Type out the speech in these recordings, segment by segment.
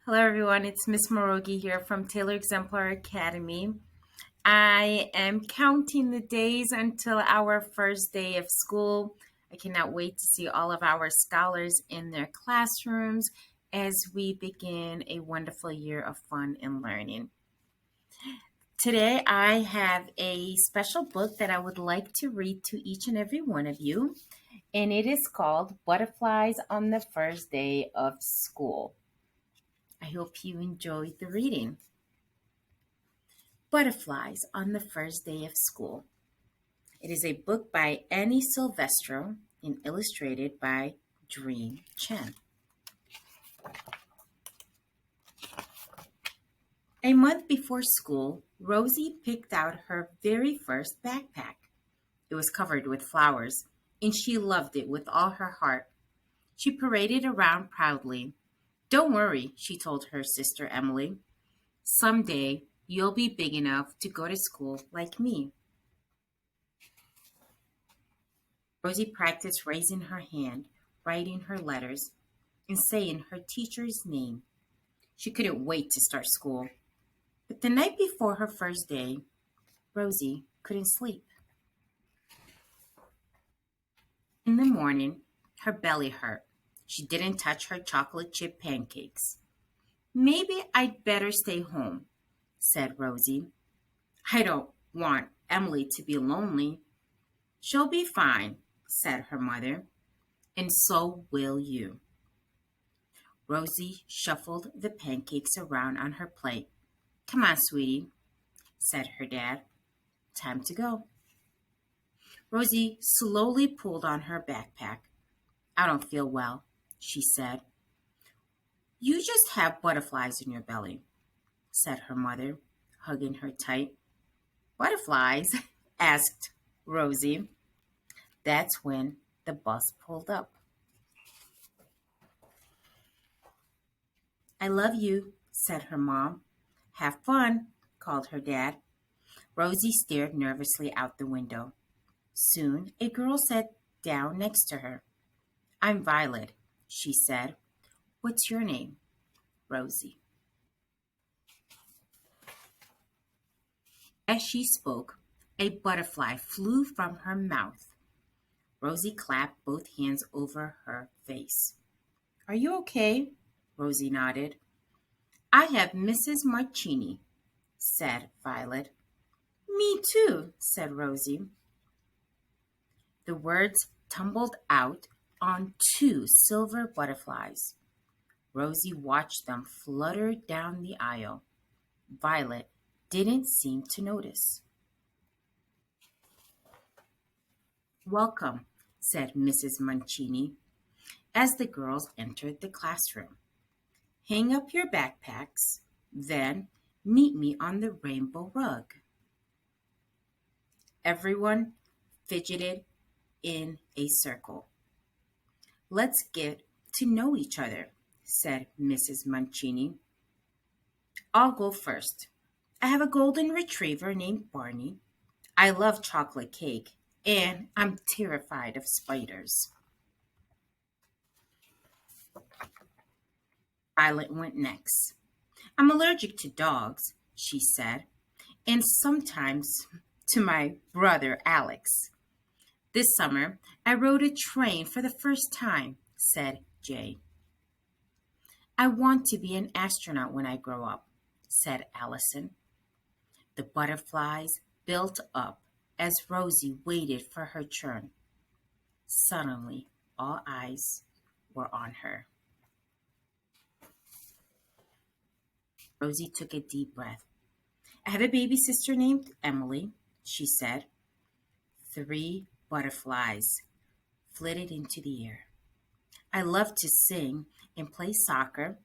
Hello, everyone. It's Miss Morogi here from Taylor Exemplar Academy. I am counting the days until our first day of school. I cannot wait to see all of our scholars in their classrooms as we begin a wonderful year of fun and learning. Today, I have a special book that I would like to read to each and every one of you, and it is called Butterflies on the First Day of School. I hope you enjoyed the reading. Butterflies on the First Day of School. It is a book by Annie Silvestro and illustrated by Dream Chen. A month before school, Rosie picked out her very first backpack. It was covered with flowers, and she loved it with all her heart. She paraded around proudly. "Don't worry," she told her sister Emily. "Someday you'll be big enough to go to school like me." Rosie practiced raising her hand, writing her letters, and saying her teacher's name. She couldn't wait to start school. But the night before her first day, Rosie couldn't sleep. In the morning, her belly hurt. She didn't touch her chocolate chip pancakes. "Maybe I'd better stay home," said Rosie. "I don't want Emily to be lonely." "She'll be fine," said her mother, "and so will you." Rosie shuffled the pancakes around on her plate. "Come on, sweetie," said her dad. "Time to go." Rosie slowly pulled on her backpack. "I don't feel well," she said. "You just have butterflies in your belly," said her mother, hugging her tight. "Butterflies?" asked Rosie. That's when the bus pulled up. "I love you," said her mom. "Have fun," called her dad. Rosie stared nervously out the window. Soon a girl sat down next to her. "I'm Violet," she said. "What's your name?" "Rosie." As she spoke, a butterfly flew from her mouth. Rosie clapped both hands over her face. "Are you okay?" Rosie nodded. "I have Mrs. Marcini," said Violet. "Me too," said Rosie. The words tumbled out on two silver butterflies. Rosie watched them flutter down the aisle. Violet didn't seem to notice. "Welcome," said Mrs. Mancini as the girls entered the classroom. "Hang up your backpacks, then meet me on the rainbow rug." Everyone fidgeted in a circle. "Let's get to know each other," said Mrs. Mancini. "I'll go first. I have a golden retriever named Barney. I love chocolate cake, and I'm terrified of spiders." Violet went next. "I'm allergic to dogs," she said, "and sometimes to my brother Alex." "This summer, I rode a train for the first time," said Jay. "I want to be an astronaut when I grow up," said Allison. The butterflies built up as Rosie waited for her turn. Suddenly, all eyes were on her. Rosie took a deep breath. "I have a baby sister named Emily," she said. Three butterflies flitted into the air. "I love to sing and play soccer.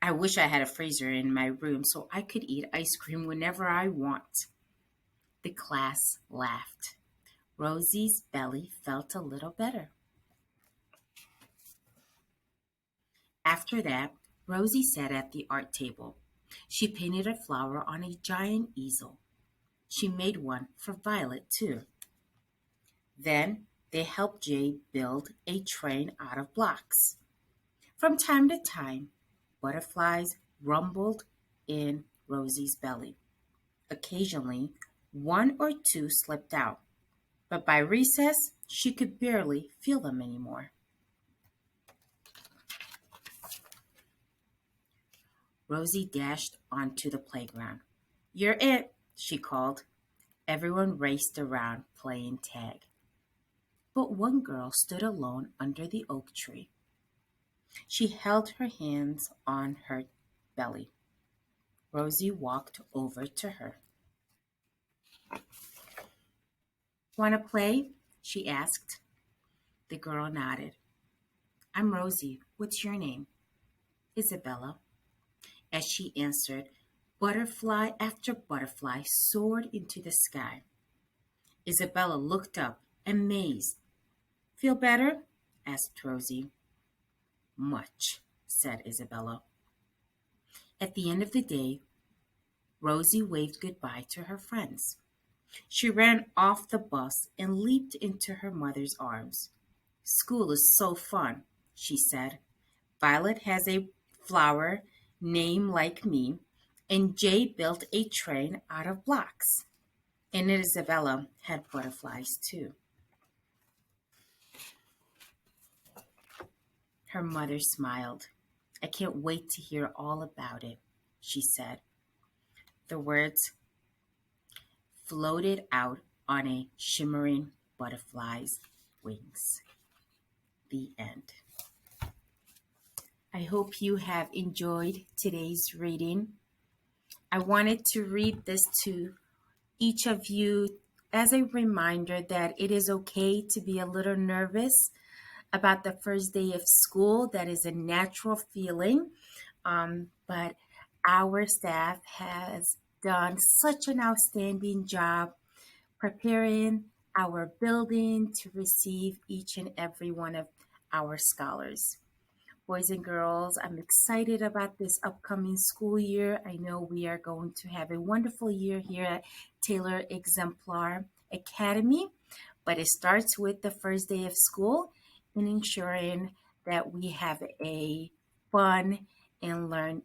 I wish I had a freezer in my room so I could eat ice cream whenever I want." The class laughed. Rosie's belly felt a little better. After that, Rosie sat at the art table. She painted a flower on a giant easel. She made one for Violet, too. Then they helped Jay build a train out of blocks. From time to time, butterflies rumbled in Rosie's belly. Occasionally, one or two slipped out, but by recess, she could barely feel them anymore. Rosie dashed onto the playground. "You're it," she called. Everyone raced around playing tag. But one girl stood alone under the oak tree. She held her hands on her belly. Rosie walked over to her. "Want to play?" she asked. The girl nodded. "I'm Rosie. What's your name?" "Isabella." As she answered, butterfly after butterfly soared into the sky. Isabella looked up, amazed. "Feel better?" asked Rosie. "Much," said Isabella. At the end of the day, Rosie waved goodbye to her friends. She ran off the bus and leaped into her mother's arms. "School is so fun," she said. "Violet has a flower named like me, and Jay built a train out of blocks." And Isabella had butterflies too. Her mother smiled. "I can't wait to hear all about it," she said. The words floated out on a shimmering butterfly's wings. The end. I hope you have enjoyed today's reading. I wanted to read this to each of you as a reminder that it is okay to be a little nervous about the first day of school. That is a natural feeling. But our staff has done such an outstanding job preparing our building to receive each and every one of our scholars. Boys and girls, I'm excited about this upcoming school year. I know we are going to have a wonderful year here at Taylor Exemplar Academy, but it starts with the first day of school and ensuring that we have a fun and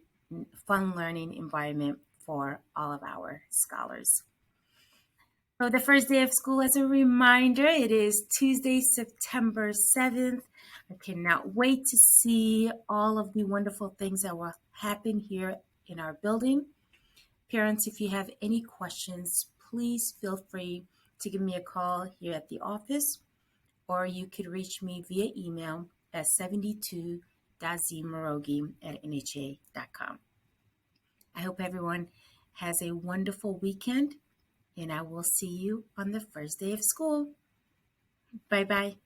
fun learning environment for all of our scholars. So the first day of school, as a reminder, it is Tuesday, September 7th. I cannot wait to see all of the wonderful things that will happen here in our building. Parents, if you have any questions, please feel free to give me a call here at the office, or you could reach me via email at 72.zmorogi@nha.com. I hope everyone has a wonderful weekend, and I will see you on the first day of school. Bye-bye.